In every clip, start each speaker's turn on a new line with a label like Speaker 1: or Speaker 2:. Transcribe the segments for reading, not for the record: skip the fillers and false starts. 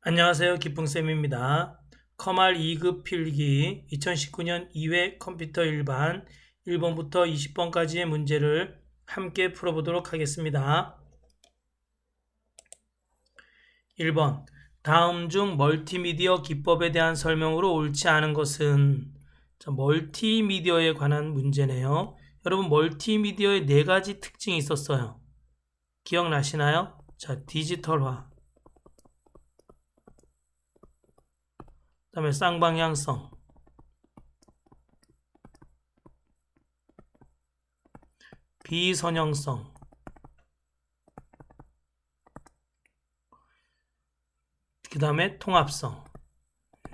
Speaker 1: 안녕하세요. 기풍쌤입니다. 커말 2급 필기 2019년 2회 컴퓨터 일반 1번부터 20번까지의 문제를 함께 풀어보도록 하겠습니다. 1번. 다음 중 멀티미디어 기법에 대한 설명으로 옳지 않은 것은? 멀티미디어에 관한 문제네요. 여러분, 멀티미디어의 4가지 특징이 있었어요. 기억나시나요? 디지털화, 그 다음에 쌍방향성, 비선형성, 그 다음에 통합성.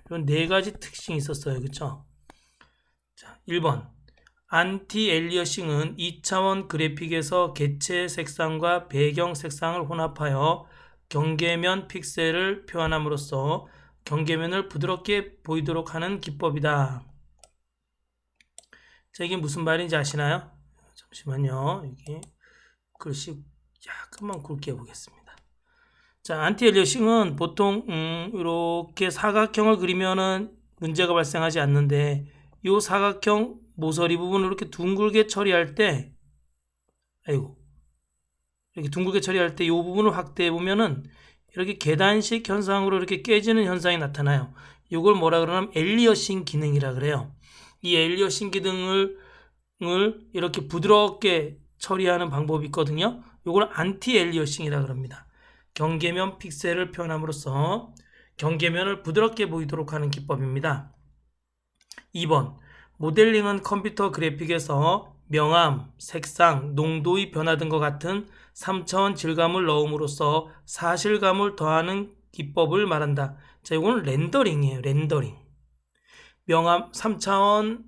Speaker 1: 이런 4가지 특징이 있었어요. 그쵸? 자, 1번. 안티-엘리어싱은 2차원 그래픽에서 개체 색상과 배경 색상을 혼합하여 경계면 픽셀을 표현함으로써 경계면을 부드럽게 보이도록 하는 기법이다. 자, 이게 무슨 말인지 아시나요? 잠시만요. 여기 글씨 약간만 굵게 해보겠습니다. 자, 안티-엘리어싱은 보통 이렇게 사각형을 그리면은 문제가 발생하지 않는데 이 사각형 모서리 부분을 이렇게 둥글게 처리할 때 이렇게 둥글게 처리할 때 이 부분을 확대해 보면은 이렇게 계단식 현상으로 이렇게 깨지는 현상이 나타나요. 이걸 뭐라 그러냐면 엘리어싱 기능이라 그래요. 이 엘리어싱 기능을 이렇게 부드럽게 처리하는 방법이 있거든요. 이걸 안티 엘리어싱이라 그럽니다. 경계면 픽셀을 표현함으로써 경계면을 부드럽게 보이도록 하는 기법입니다. 2번. 모델링은 컴퓨터 그래픽에서 명암, 색상, 농도의 변화 등과 같은 3차원 질감을 넣음으로써 사실감을 더하는 기법을 말한다. 자, 이거는 렌더링이에요. 렌더링. 명암 3차원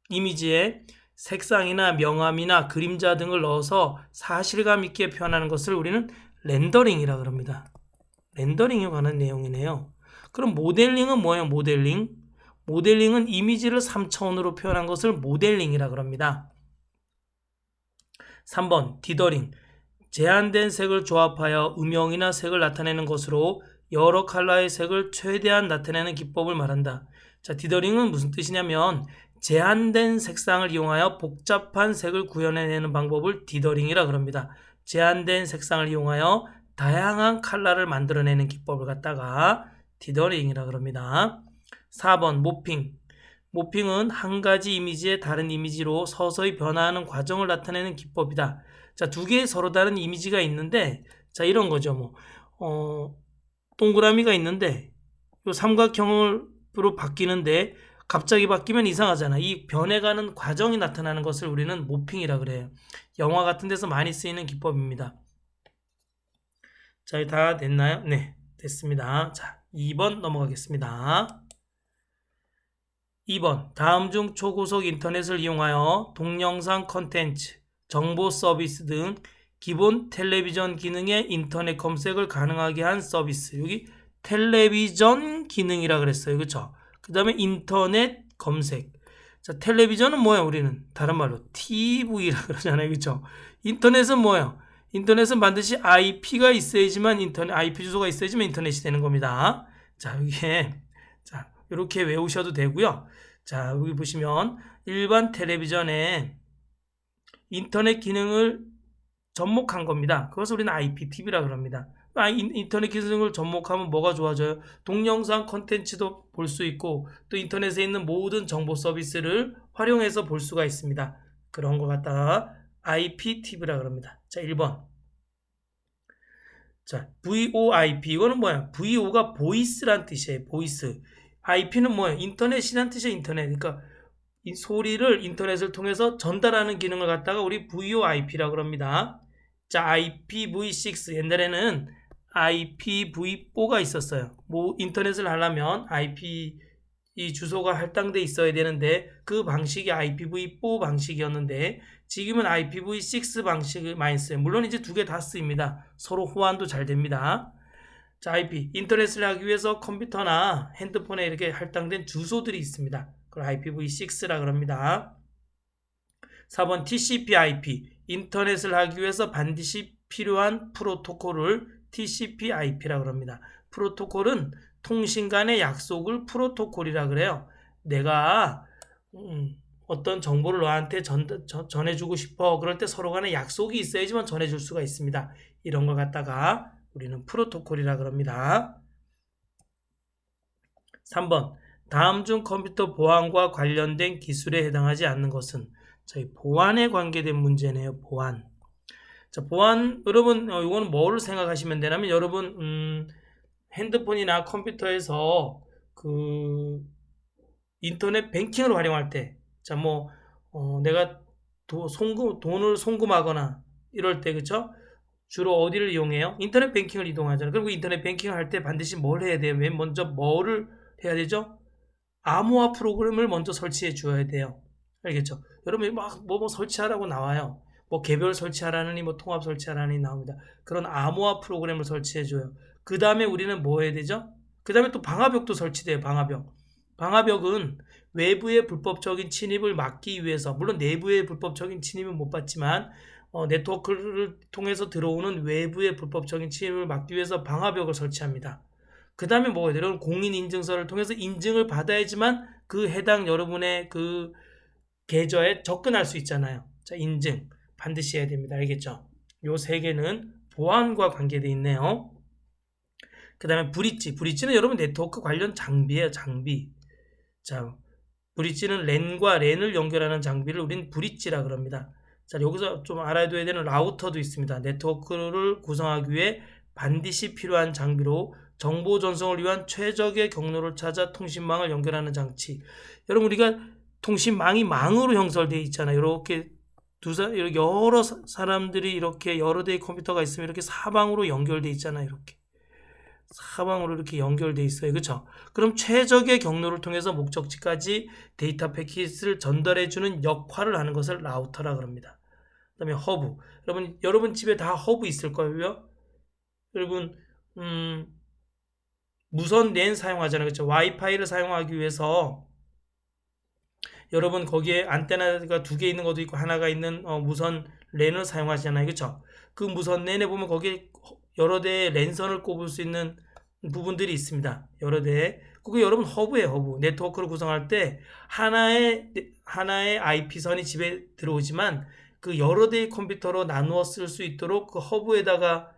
Speaker 1: 이미지에 색상이나 명암이나 그림자 등을 넣어서 사실감 있게 표현하는 것을 우리는 렌더링이라 그럽니다. 렌더링에 관한 내용이네요. 그럼 모델링은 뭐예요? 모델링은 이미지를 3차원으로 표현한 것을 모델링이라 그럽니다. 3번 디더링. 제한된 색을 조합하여 음영이나 색을 나타내는 것으로 여러 컬러의 색을 최대한 나타내는 기법을 말한다. 자, 디더링은 무슨 뜻이냐면 제한된 색상을 이용하여 복잡한 색을 구현해내는 방법을 디더링이라 그럽니다. 제한된 색상을 이용하여 다양한 컬러를 만들어내는 기법을 갖다가 디더링이라 그럽니다. 4번 모핑. 모핑은 한 가지 이미지의 다른 이미지로 서서히 변화하는 과정을 나타내는 기법이다. 자, 2개의 서로 다른 이미지가 있는데, 자, 이런 거죠. 동그라미가 있는데, 이 삼각형으로 바뀌는데, 갑자기 바뀌면 이상하잖아. 이 변해가는 과정이 나타나는 것을 우리는 모핑이라 그래요. 영화 같은 데서 많이 쓰이는 기법입니다. 자, 다 됐나요? 네, 됐습니다. 자, 2번 넘어가겠습니다. 2번. 다음 중 초고속 인터넷을 이용하여 동영상 컨텐츠, 정보 서비스 등 기본 텔레비전 기능의 인터넷 검색을 가능하게 한 서비스. 여기 텔레비전 기능이라 그랬어요. 그쵸? 그 다음에 인터넷 검색. 자, 텔레비전은 뭐예요? 우리는 다른 말로 TV라 그러잖아요. 그쵸? 인터넷은 뭐예요? 인터넷은 반드시 IP가 있어야지만 IP 주소가 있어야지만 인터넷이 되는 겁니다. 자, 이게 자, 이렇게 외우셔도 되고요. 자, 여기 보시면 일반 텔레비전에 인터넷 기능을 접목한 겁니다. 그것을 우리는 IPTV라 그럽니다. 인터넷 기능을 접목하면 뭐가 좋아져요? 동영상 콘텐츠도 볼 수 있고 또 인터넷에 있는 모든 정보 서비스를 활용해서 볼 수가 있습니다. 그런 거 갖다가 IPTV라 그럽니다. 자, 1번. 자, VoIP 이거는 뭐야? VO가 보이스란 뜻이에요. 보이스. IP는 뭐예요? 인터넷이란 뜻이에요. 인터넷. 그러니까 이 소리를 인터넷을 통해서 전달하는 기능을 갖다가 우리 VoIP라고 그럽니다. 자, IPv6 옛날에는 IPv4가 있었어요. 인터넷을 하려면 IP 이 주소가 할당돼 있어야 되는데 그 방식이 IPv4 방식이었는데 지금은 IPv6 방식을 많이 써요. 물론 이제 2개 다 쓰입니다. 서로 호환도 잘 됩니다. 자, IP 인터넷을 하기 위해서 컴퓨터나 핸드폰에 이렇게 할당된 주소들이 있습니다. 그걸 IPv6라 그럽니다. 4번 TCP/IP 인터넷을 하기 위해서 반드시 필요한 프로토콜을 TCP/IP라고 합니다. 프로토콜은 통신 간의 약속을 프로토콜이라 그래요. 내가 어떤 정보를 너한테 전해주고 싶어. 그럴 때 서로 간에 약속이 있어야지만 전해줄 수가 있습니다. 이런 걸 갖다가 우리는 프로토콜이라 그럽니다. 3번. 다음 중 컴퓨터 보안과 관련된 기술에 해당하지 않는 것은? 저희 보안에 관계된 문제네요. 보안. 자, 보안, 여러분, 이거는 뭐를 생각하시면 되냐면, 여러분, 핸드폰이나 컴퓨터에서 인터넷 뱅킹을 활용할 때, 자, 내가 돈을 송금하거나 이럴 때, 그쵸? 주로 어디를 이용해요? 인터넷 뱅킹을 이동하잖아요. 그리고 인터넷 뱅킹을 할 때 반드시 뭘 해야 돼요? 맨 먼저 뭐를 해야 되죠? 암호화 프로그램을 먼저 설치해 주어야 돼요. 알겠죠? 여러분이 막 뭐 설치하라고 나와요. 개별 설치하라느니 통합 설치하라느니 나옵니다. 그런 암호화 프로그램을 설치해 줘요. 그 다음에 우리는 뭐 해야 되죠? 그 다음에 또 방화벽도 설치돼요. 방화벽. 방화벽은 외부의 불법적인 침입을 막기 위해서, 물론 내부의 불법적인 침입은 못 받지만 네트워크를 통해서 들어오는 외부의 불법적인 침입을 막기 위해서 방화벽을 설치합니다. 그 다음에 뭐가 돼요? 공인인증서를 통해서 인증을 받아야지만 그 해당 여러분의 그 계좌에 접근할 수 있잖아요. 자, 인증 반드시 해야 됩니다. 알겠죠? 요 세 개는 보안과 관계되어 있네요. 그 다음에 브릿지. 브릿지는 여러분 네트워크 관련 장비예요. 장비. 자, 브릿지는 랜과 랜을 연결하는 장비를 우린 브릿지라 그럽니다. 자, 여기서 좀 알아둬야 되는 라우터도 있습니다. 네트워크를 구성하기 위해 반드시 필요한 장비로 정보 전송을 위한 최적의 경로를 찾아 통신망을 연결하는 장치. 여러분, 우리가 통신망이 망으로 형성되어 있잖아요. 이렇게 여러 사람들이 이렇게 여러 대의 컴퓨터가 있으면 이렇게 사방으로 연결되어 있잖아요. 이렇게 사방으로 이렇게 연결되어 있어요. 그렇죠? 그럼 최적의 경로를 통해서 목적지까지 데이터 패킷을 전달해주는 역할을 하는 것을 라우터라 그럽니다. 그 다음에 허브. 여러분 집에 다 허브 있을 거예요. 여러분 무선 랜 사용하잖아요. 그렇죠? 와이파이를 사용하기 위해서 여러분 거기에 안테나가 2개 있는 것도 있고 하나가 있는 무선 랜을 사용하잖아요. 그렇죠? 그 무선 랜에 보면 거기에 여러 대의 랜선을 꼽을 수 있는 부분들이 있습니다. 여러 대. 그게 여러분 허브예요. 허브. 네트워크를 구성할 때 하나의 IP선이 집에 들어오지만 그 여러 대의 컴퓨터로 나누어 쓸 수 있도록 그 허브에다가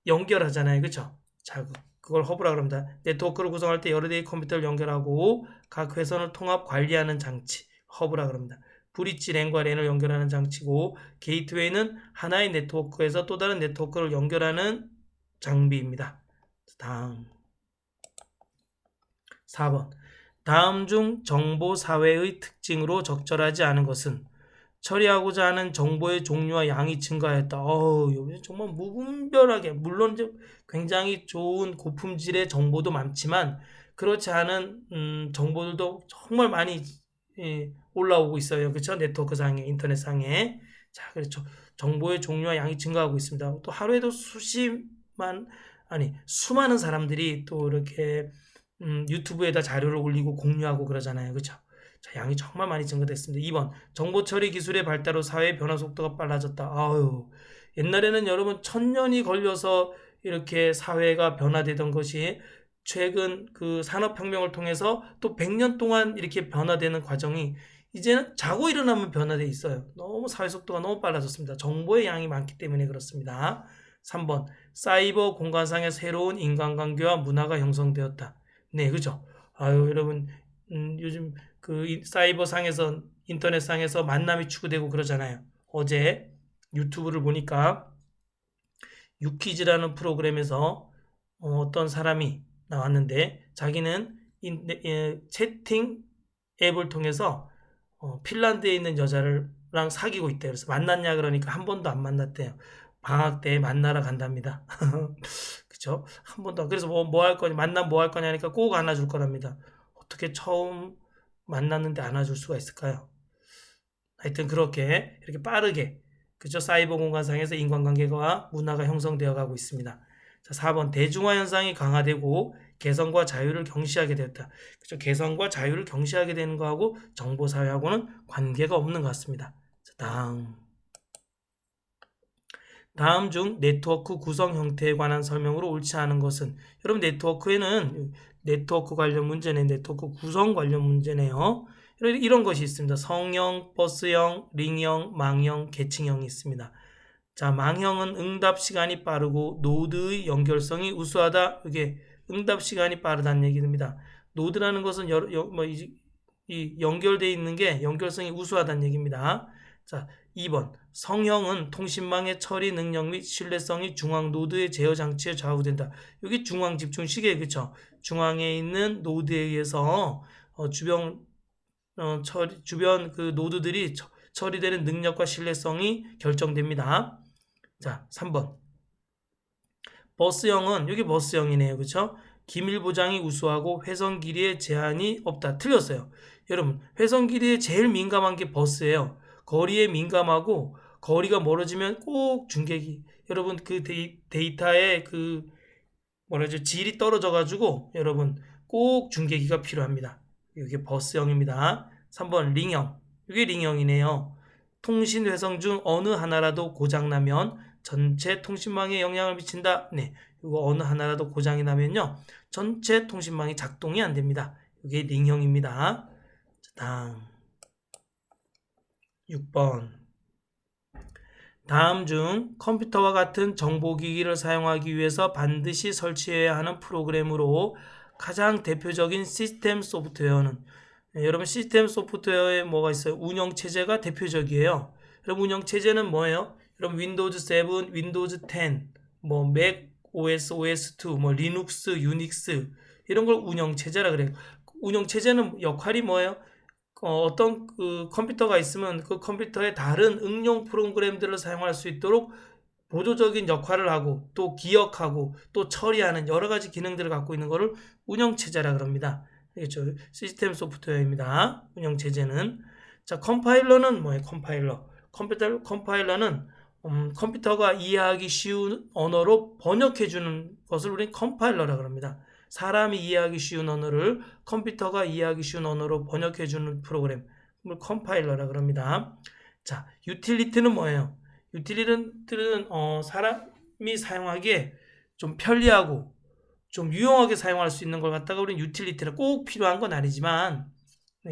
Speaker 1: 연결하잖아요. 그렇죠? 자, 그걸 허브라 그럽니다. 네트워크를 구성할 때 여러 대의 컴퓨터를 연결하고 각 회선을 통합 관리하는 장치. 허브라 그럽니다. 브릿지 랜과 랜을 연결하는 장치고, 게이트웨이는 하나의 네트워크에서 또 다른 네트워크를 연결하는 장비입니다. 다음 4번. 다음 중 정보 사회의 특징으로 적절하지 않은 것은? 처리하고자 하는 정보의 종류와 양이 증가했다. 요즘 정말 무분별하게, 물론 굉장히 좋은 고품질의 정보도 많지만 그렇지 않은 정보들도 정말 많이 올라오고 있어요. 그렇죠? 네트워크 상에, 인터넷 상에. 자, 그렇죠. 정보의 종류와 양이 증가하고 있습니다. 또 하루에도 수많은 사람들이 또 이렇게 유튜브에다 자료를 올리고 공유하고 그러잖아요. 그렇죠? 자, 양이 정말 많이 증가됐습니다. 2번. 정보 처리 기술의 발달로 사회의 변화 속도가 빨라졌다. 옛날에는 여러분 1000년이 걸려서 이렇게 사회가 변화되던 것이 최근 그 산업혁명을 통해서 또 100년 동안 이렇게 변화되는 과정이 이제는 자고 일어나면 변화돼 있어요. 너무 사회 속도가 너무 빨라졌습니다. 정보의 양이 많기 때문에 그렇습니다. 3번. 사이버 공간상의 새로운 인간관계와 문화가 형성되었다. 네, 그죠? 여러분, 요즘 그 사이버 상에서, 인터넷 상에서 만남이 추구되고 그러잖아요. 어제 유튜브를 보니까 유퀴즈라는 프로그램에서 어떤 사람이 나왔는데, 자기는 채팅 앱을 통해서 핀란드에 있는 여자랑 사귀고 있대요. 그래서 만났냐 그러니까 한 번도 안 만났대요. 방학 때 만나러 간답니다. 그쵸? 한 번도. 그래서 뭐 할 거냐, 만나면 뭐 할 거냐니까 꼭 안아줄 거랍니다. 어떻게 처음 만났는데 안아줄 수가 있을까요? 하여튼 그렇게 이렇게 빠르게, 그죠? 사이버 공간상에서 인간관계가 문화가 형성되어 가고 있습니다. 자, 4번. 대중화 현상이 강화되고 개성과 자유를 경시하게 되었다. 그죠? 개성과 자유를 경시하게 되는 거하고 정보사회하고는 관계가 없는 것 같습니다. 자, 다음. 다음 중 네트워크 구성 형태에 관한 설명으로 옳지 않은 것은, 여러분 네트워크에는 네트워크 관련 문제네, 네트워크 구성 관련 문제네요. 이런 것이 있습니다. 성형, 버스형, 링형, 망형, 계층형이 있습니다. 자, 망형은 응답 시간이 빠르고 노드의 연결성이 우수하다. 이게 응답 시간이 빠르다는 얘기입니다. 노드라는 것은 이 연결되어 있는 게 연결성이 우수하다는 얘기입니다. 자, 2번 성형은 통신망의 처리 능력 및 신뢰성이 중앙 노드의 제어 장치에 좌우된다. 여기 중앙 집중시계, 그렇죠? 중앙에 있는 노드에 의해서 주변 그 노드들이 처리되는 능력과 신뢰성이 결정됩니다. 자, 3번 버스형은, 여기 버스형이네요, 그렇죠? 기밀 보장이 우수하고 회선 길이에 제한이 없다. 틀렸어요. 여러분, 회선 길이에 제일 민감한 게 버스예요. 거리에 민감하고 거리가 멀어지면 꼭 중계기, 여러분 그 데이터의 그 뭐라죠, 질이 떨어져 가지고 여러분 꼭 중계기가 필요합니다. 이게 버스형입니다. 3번 링형, 이게 링형이네요. 통신 회선 중 어느 하나라도 고장나면 전체 통신망에 영향을 미친다. 네, 이거 어느 하나라도 고장이 나면요 전체 통신망이 작동이 안 됩니다. 이게 링형입니다. 다음 6번 다음 중 컴퓨터와 같은 정보기기를 사용하기 위해서 반드시 설치해야 하는 프로그램으로 가장 대표적인 시스템 소프트웨어는, 여러분 시스템 소프트웨어에 뭐가 있어요? 운영체제가 대표적이에요. 여러분 운영체제는 뭐예요? 여러분 윈도우즈 7, 윈도우즈 10, 뭐 맥 OS, OS2, 뭐 리눅스, 유닉스 이런 걸 운영체제라 그래요. 운영체제는 역할이 뭐예요? 어떤 그 컴퓨터가 있으면 그 컴퓨터에 다른 응용 프로그램들을 사용할 수 있도록 보조적인 역할을 하고 또 기억하고 또 처리하는 여러 가지 기능들을 갖고 있는 것을 운영체제라 그럽니다. 그렇죠? 시스템 소프트웨어입니다. 운영체제는. 자, 컴파일러는 뭐예요? 컴파일러는 컴퓨터가 이해하기 쉬운 언어로 번역해주는 것을 우리는 컴파일러라 그럽니다. 사람이 이해하기 쉬운 언어를 컴퓨터가 이해하기 쉬운 언어로 번역해주는 프로그램을 컴파일러라 그럽니다. 자, 유틸리티는 뭐예요? 유틸리티는 사람이 사용하기에 좀 편리하고 좀 유용하게 사용할 수 있는 걸 갖다가 우리는 유틸리티라, 꼭 필요한 건 아니지만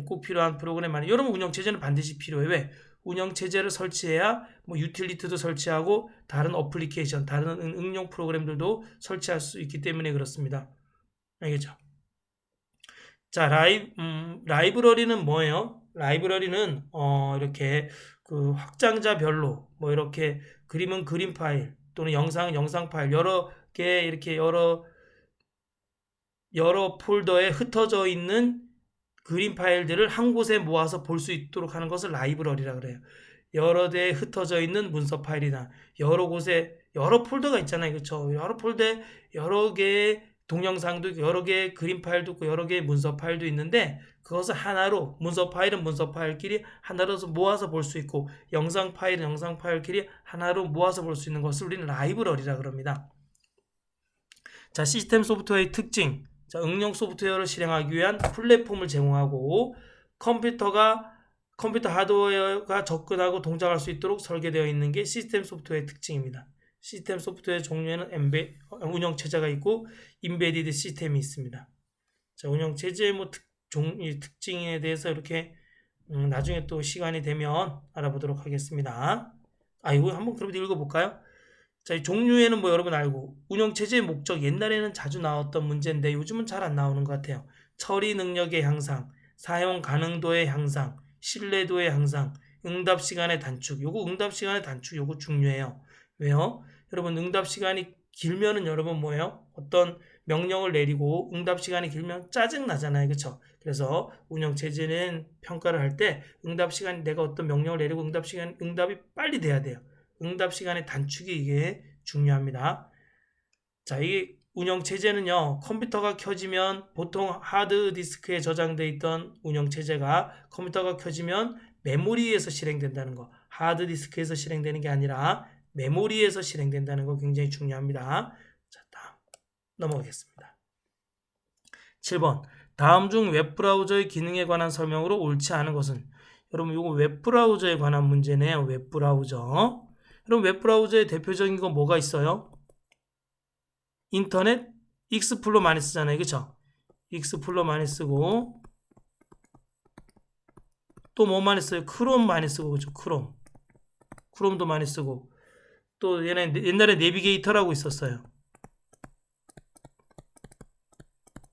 Speaker 1: 꼭 필요한 프로그램 아니에요. 여러분 운영체제는 반드시 필요해. 왜? 운영체제를 설치해야 뭐 유틸리티도 설치하고 다른 어플리케이션, 다른 응용 프로그램들도 설치할 수 있기 때문에 그렇습니다. 알겠죠? 자, 라이브러리는 뭐예요? 라이브러리는 이렇게 그 확장자별로 뭐 이렇게 그림은 그림 파일 또는 영상은 영상 파일 여러 개 이렇게 여러 폴더에 흩어져 있는 그림 파일들을 한 곳에 모아서 볼 수 있도록 하는 것을 라이브러리라 그래요. 여러 대에 흩어져 있는 문서 파일이나 여러 곳에 여러 폴더가 있잖아요. 그렇죠? 여러 폴더에 여러 개의 동영상도 있고 여러 개의 그림 파일도 있고 여러 개의 문서 파일도 있는데 그것을 하나로, 문서 파일은 문서 파일끼리 하나로 모아서 볼 수 있고 영상 파일은 영상 파일끼리 하나로 모아서 볼 수 있는 것을 우리는 라이브러리라 그럽니다. 자, 시스템 소프트웨어의 특징. 자, 응용 소프트웨어를 실행하기 위한 플랫폼을 제공하고 컴퓨터 하드웨어가 접근하고 동작할 수 있도록 설계되어 있는 게 시스템 소프트웨어의 특징입니다. 시스템 소프트웨어 종류에는 운영체제가 있고 인베디드 시스템이 있습니다. 자, 운영체제의 특징에 대해서 이렇게 나중에 또 시간이 되면 알아보도록 하겠습니다. 이거 한번 그럼 읽어볼까요? 자, 이 종류에는 뭐 여러분 알고, 운영체제의 목적, 옛날에는 자주 나왔던 문제인데 요즘은 잘 안 나오는 것 같아요. 처리 능력의 향상, 사용 가능도의 향상, 신뢰도의 향상, 응답 시간의 단축. 요거 응답 시간의 단축 요거 중요해요. 왜요? 여러분 응답 시간이 길면은 여러분 뭐예요? 어떤 명령을 내리고 응답 시간이 길면 짜증 나잖아요. 그렇죠? 그래서 운영체제는 평가를 할 때 응답 시간이, 내가 어떤 명령을 내리고 응답이 빨리 돼야 돼요. 응답 시간의 단축이 이게 중요합니다. 자, 이 운영체제는요, 컴퓨터가 켜지면 보통 하드디스크에 저장되어 있던 운영체제가 컴퓨터가 켜지면 메모리에서 실행된다는 거, 하드디스크에서 실행되는 게 아니라 메모리에서 실행된다는 거 굉장히 중요합니다. 자, 다음 넘어가겠습니다. 7번 다음 중 웹브라우저의 기능에 관한 설명으로 옳지 않은 것은, 여러분 이거 웹브라우저에 관한 문제네요. 웹브라우저. 그럼 웹브라우저의 대표적인 건 뭐가 있어요? 인터넷 익스플로러 많이 쓰잖아요. 그쵸? 익스플로러 많이 쓰고 또 뭐 많이 써요? 크롬 많이 쓰고 그죠? 크롬도 많이 쓰고 또 옛날에 내비게이터라고 있었어요.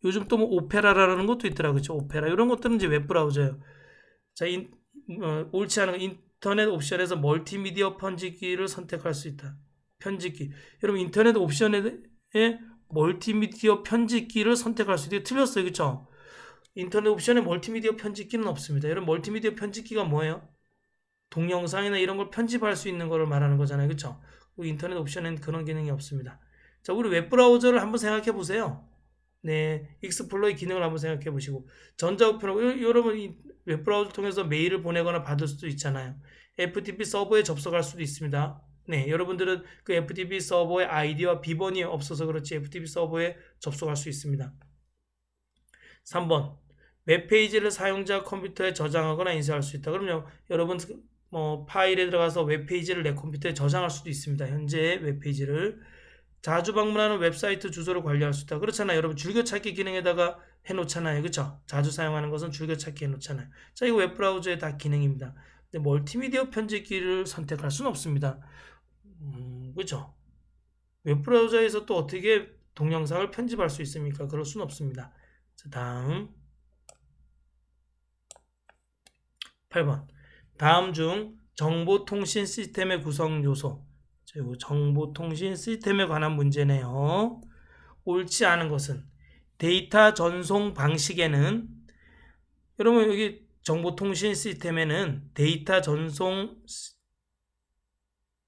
Speaker 1: 요즘 또 뭐 오페라라는 것도 있더라고요. 그죠? 오페라 이런 것들은 이제 웹브라우저예요. 자, 옳지 않은 인터넷 옵션에서 멀티미디어 편집기를 선택할 수 있다. 편집기. 여러분 인터넷 옵션에 멀티미디어 편집기를 선택할 수 있다. 틀렸어요. 그쵸? 인터넷 옵션에 멀티미디어 편집기는 없습니다. 여러분 멀티미디어 편집기가 뭐예요? 동영상이나 이런 걸 편집할 수 있는 거를 말하는 거잖아요. 그쵸? 인터넷 옵션에는 그런 기능이 없습니다. 자, 우리 웹브라우저를 한번 생각해 보세요. 네, 익스플로러의 기능을 한번 생각해 보시고 전자우편 여러분 이 웹브라우저 통해서 메일을 보내거나 받을 수도 있잖아요. FTP 서버에 접속할 수도 있습니다. 네, 여러분들은 그 FTP 서버의 아이디와 비번이 없어서 그렇지 FTP 서버에 접속할 수 있습니다. 3번 웹페이지를 사용자 컴퓨터에 저장하거나 인쇄할 수 있다. 그럼요, 여러분 파일에 들어가서 웹페이지를 내 컴퓨터에 저장할 수도 있습니다. 현재 웹페이지를 자주 방문하는 웹사이트 주소를 관리할 수 있다. 그렇잖아요. 여러분 줄겨찾기 기능에다가 해놓잖아요. 그렇죠? 자주 사용하는 것은 줄겨찾기 해놓잖아요. 자, 이거 웹브라우저의 다 기능입니다. 근데 멀티미디어 편집기를 선택할 수는 없습니다. 그렇죠? 웹브라우저에서 또 어떻게 동영상을 편집할 수 있습니까? 그럴 수는 없습니다. 자, 다음 8번 다음 중 정보통신 시스템의 구성 요소 정보통신 시스템에 관한 문제네요. 옳지 않은 것은 데이터 전송 방식에는 여러분 여기 정보통신 시스템에는 데이터 전송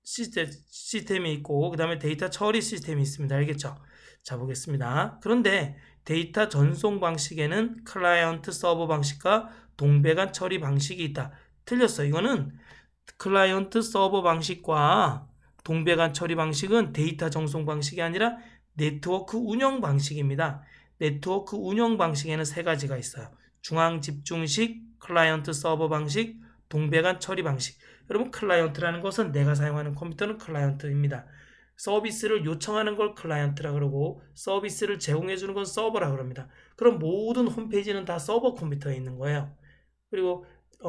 Speaker 1: 시스템이 있고 그 다음에 데이터 처리 시스템이 있습니다. 알겠죠? 자 보겠습니다. 그런데 데이터 전송 방식에는 클라이언트 서버 방식과 동배간 처리 방식이 있다. 틀렸어요. 이거는 클라이언트 서버 방식과 동배간 처리 방식은 데이터 전송 방식이 아니라 네트워크 운영 방식입니다. 네트워크 운영 방식에는 세 가지가 있어요. 중앙 집중식, 클라이언트 서버 방식, 동배간 처리 방식. 여러분 클라이언트라는 것은 내가 사용하는 컴퓨터는 클라이언트입니다. 서비스를 요청하는 걸 클라이언트라 그러고 서비스를 제공해 주는 건 서버라 그럽니다. 그럼 모든 홈페이지는 다 서버 컴퓨터에 있는 거예요. 그리고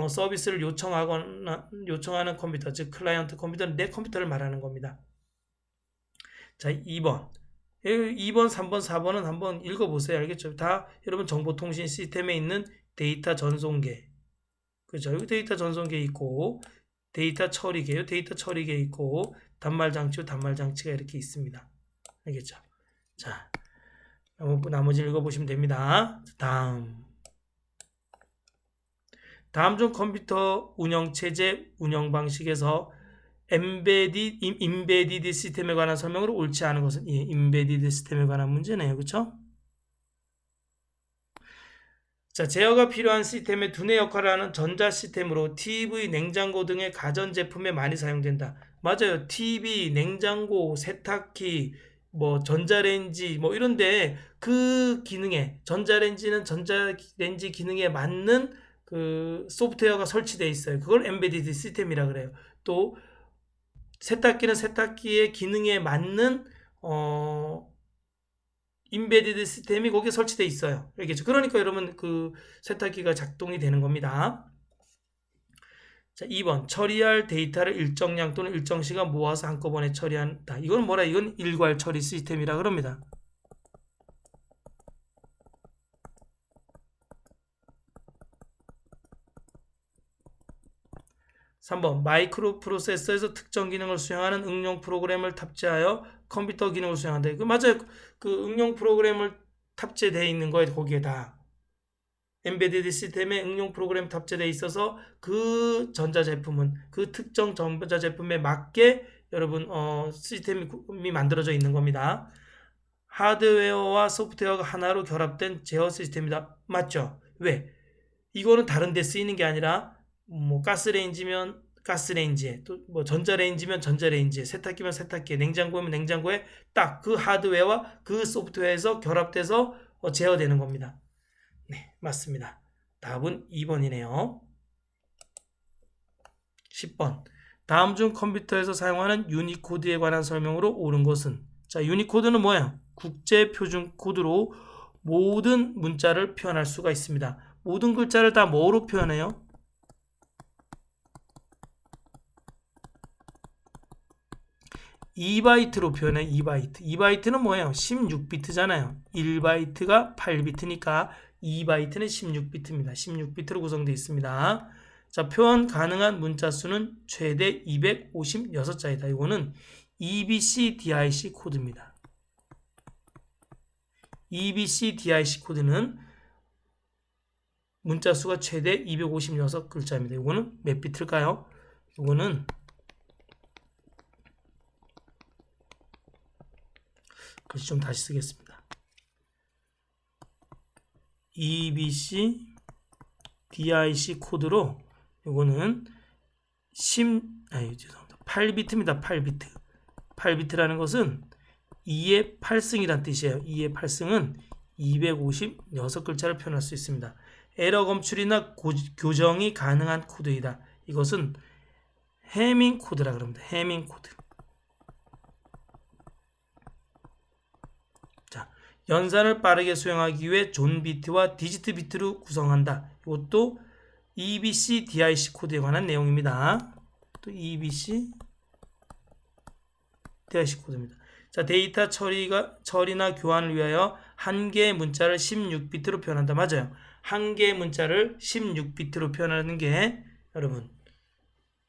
Speaker 1: 서비스를 요청하는 컴퓨터, 즉 클라이언트 컴퓨터는 내 컴퓨터를 말하는 겁니다. 자, 2번, 3번, 4번은 한번 읽어보세요. 알겠죠? 다 여러분 정보통신 시스템에 있는 데이터 전송계, 그죠? 여기 데이터 전송계 있고 데이터 처리계요. 데이터 처리계 있고 단말장치가 이렇게 있습니다. 알겠죠? 자, 나머지 읽어보시면 됩니다. 다음 중 컴퓨터 운영체제 운영 방식에서 임베디드 시스템에 관한 설명으로 옳지 않은 것은 임베디드 시스템에 관한 문제네요. 그렇죠? 자, 제어가 필요한 시스템의 두뇌 역할을 하는 전자 시스템으로 TV, 냉장고 등의 가전제품에 많이 사용된다. 맞아요. TV, 냉장고, 세탁기, 전자레인지 이런데 그 기능에 전자레인지는 전자레인지 기능에 맞는 그 소프트웨어가 설치되어 있어요. 그걸 엠베디드 시스템이라 그래요. 또 세탁기는 세탁기의 기능에 맞는 임베디드 시스템이 거기에 설치되어 있어요. 알겠죠? 그러니까 여러분 그 세탁기가 작동이 되는 겁니다. 자, 2번 처리할 데이터를 일정량 또는 일정 시간 모아서 한꺼번에 처리한다. 이건 뭐라? 이건 일괄 처리 시스템이라 그럽니다. 3번 마이크로 프로세서에서 특정 기능을 수행하는 응용 프로그램을 탑재하여 컴퓨터 기능을 수행한다. 맞아요. 그 응용 프로그램을 탑재되어 있는 거예요. 거기에 다. 엠베디드 시스템에 응용 프로그램 탑재되어 있어서 그 전자제품은 그 특정 전자제품에 맞게 여러분 시스템이 만들어져 있는 겁니다. 하드웨어와 소프트웨어가 하나로 결합된 제어 시스템이다. 맞죠? 왜? 이거는 다른 데 쓰이는 게 아니라 가스레인지면 가스레인지에 또 전자레인지면 전자레인지에 세탁기면 세탁기에 냉장고면 냉장고에 딱 그 하드웨어와 그 소프트웨어에서 결합돼서 제어되는 겁니다. 네, 맞습니다. 답은 2번이네요. 10번 다음 중 컴퓨터에서 사용하는 유니코드에 관한 설명으로 옳은 것은? 자, 유니코드는 뭐예요? 국제 표준 코드로 모든 문자를 표현할 수가 있습니다. 모든 글자를 다 뭐로 표현해요? 2바이트로 표현해. 2바이트. 2바이트는 뭐예요? 16비트잖아요. 1바이트가 8비트니까 2바이트는 16비트입니다. 16비트로 구성되어 있습니다. 자, 표현 가능한 문자 수는 최대 256자이다. 이거는 EBCDIC 코드입니다. EBCDIC 코드는 문자 수가 최대 256글자입니다. 이거는 몇 비트일까요? 이거는 글씨 좀 다시 쓰겠습니다. EBCDIC 코드로 이거는 8비트입니다. 8비트. 8비트라는 것은 2의 8승이란 뜻이에요. 2의 8승은 256글자를 표현할 수 있습니다. 에러 검출이나 교정이 가능한 코드이다. 이것은 해밍 코드라 그럽니다. 해밍 코드. 자, 연산을 빠르게 수행하기 위해 존 비트와 디지트 비트로 구성한다. 이것도 EBCDIC 코드에 관한 내용입니다. 또 EBCDIC 코드입니다. 자, 데이터 처리나 교환을 위하여 한 개의 문자를 16비트로 표현한다. 맞아요. 한 개의 문자를 16비트로 표현하는 게 여러분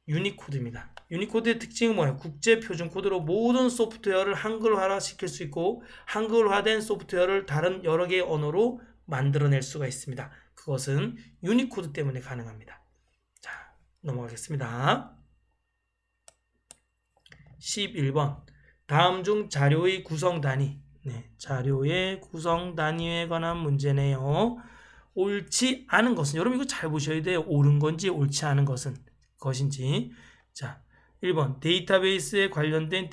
Speaker 1: 유니코드입니다. 유니코드의 특징은 뭐예요? 국제 표준 코드로 모든 소프트웨어를 한글화를 시킬 수 있고 한글화된 소프트웨어를 다른 여러 개의 언어로 만들어낼 수가 있습니다. 그것은 유니코드 때문에 가능합니다. 자, 넘어가겠습니다. 11번. 다음 중 자료의 구성 단위. 자료의 구성 단위에 관한 문제네요. 옳지 않은 것은, 여러분 이거 잘 보셔야 돼요. 옳은 건지 옳지 않은 것인지. 자, 1번 데이터베이스에 관련된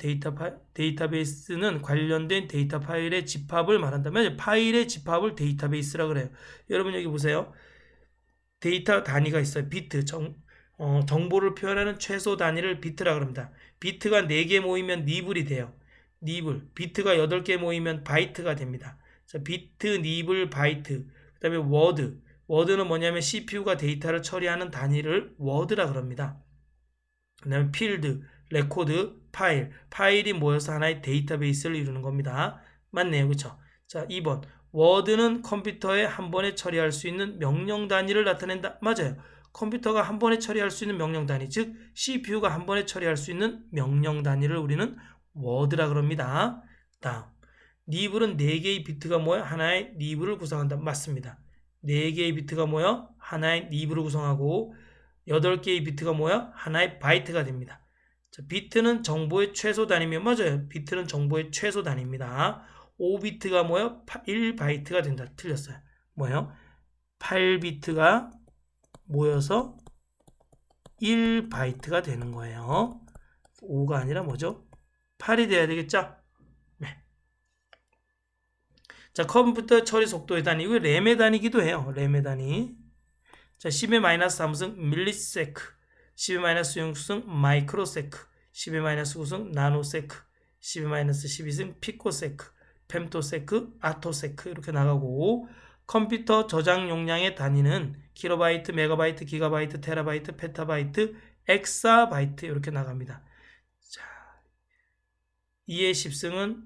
Speaker 1: 데이터베이스는 관련된 데이터 파일의 집합을 말한다면 파일의 집합을 데이터베이스라 그래요. 여러분 여기 보세요. 데이터 단위가 있어요. 비트. 정보를 표현하는 최소 단위를 비트라 그럽니다. 비트가 4개 모이면 니블이 돼요. 니블. 비트가 8개 모이면 바이트가 됩니다. 자, 비트, 니블, 바이트. 그 다음에 워드. 워드는 뭐냐면 CPU가 데이터를 처리하는 단위를 워드라 그럽니다. 그 다음에 필드, 레코드, 파일. 파일이 모여서 하나의 데이터베이스를 이루는 겁니다. 맞네요. 그렇죠? 자, 2번. 워드는 컴퓨터에 한 번에 처리할 수 있는 명령 단위를 나타낸다. 맞아요. 컴퓨터가 한 번에 처리할 수 있는 명령 단위, 즉 CPU가 한 번에 처리할 수 있는 명령 단위를 우리는 워드라 그럽니다. 다음, 니블은 4개의 비트가 모여 하나의 니블을 구성한다. 맞습니다. 4개의 비트가 모여 하나의 니블을 구성하고 8개의 비트가 모여 하나의 바이트가 됩니다. 자, 비트는 정보의 최소 단위면 맞아요. 비트는 정보의 최소 단위입니다. 5비트가 모여 1바이트가 된다. 틀렸어요. 뭐예요? 8비트가 모여서 1바이트가 되는 거예요. 5가 아니라 뭐죠? 8이 돼야 되겠죠? 네. 자, 컴퓨터 처리 속도의 단위. 이거 램의 단위이기도 해요. 램의 단위. 자, 10의 마이너스 3승 밀리세크, 10의 마이너스 6승 마이크로세크, 10의 마이너스 9승 나노세크, 10의 마이너스 12승 피코세크, 펜토세크, 아토세크 이렇게 나가고, 컴퓨터 저장 용량의 단위는 킬로바이트, 메가바이트, 기가바이트, 테라바이트, 페타바이트, 엑사바이트 이렇게 나갑니다. 자, 2의 10승은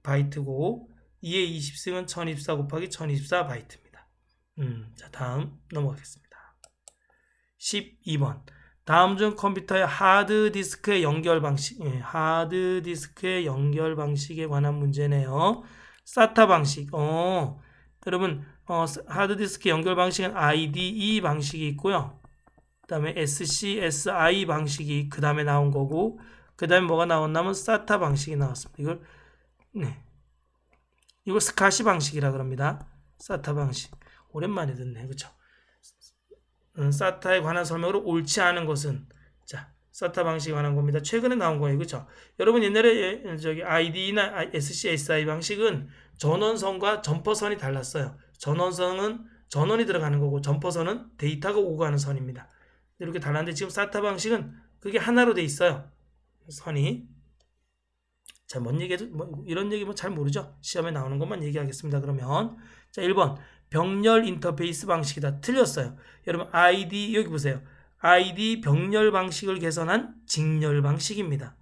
Speaker 1: 1024바이트고 2의 20승은 1024 곱하기 1024바이트입니다. 자, 다음 넘어가겠습니다. 12번. 다음 중 컴퓨터의 하드디스크의 연결 방식, 하드디스크의 연결 방식에 관한 문제네요. SATA 방식. 여러분, 하드디스크 연결 방식은 IDE 방식이 있고요. 그 다음에 SCSI 방식이 그 다음에 나온 거고, 그 다음에 뭐가 나왔냐면 SATA 방식이 나왔습니다. 이걸 스카시 방식이라 그럽니다. SATA 방식. 오랜만에 듣네. 그쵸? SATA에 관한 설명으로 옳지 않은 것은, 자, SATA 방식에 관한 겁니다. 최근에 나온 거예요. 그쵸? 여러분 옛날에 IDE나 SCSI 방식은 전원선과 점퍼선이 달랐어요. 전원선은 전원이 들어가는 거고 점퍼선은 데이터가 오고 가는 선입니다. 이렇게 달랐는데 지금 SATA 방식은 그게 하나로 돼 있어요. 선이. 자, 뭔 얘기해도 뭐 이런 얘기 뭐 잘 모르죠. 시험에 나오는 것만 얘기하겠습니다. 그러면 자, 1번 병렬 인터페이스 방식이다. 틀렸어요. 여러분 ID 여기 보세요. ID 병렬 방식을 개선한 직렬 방식입니다.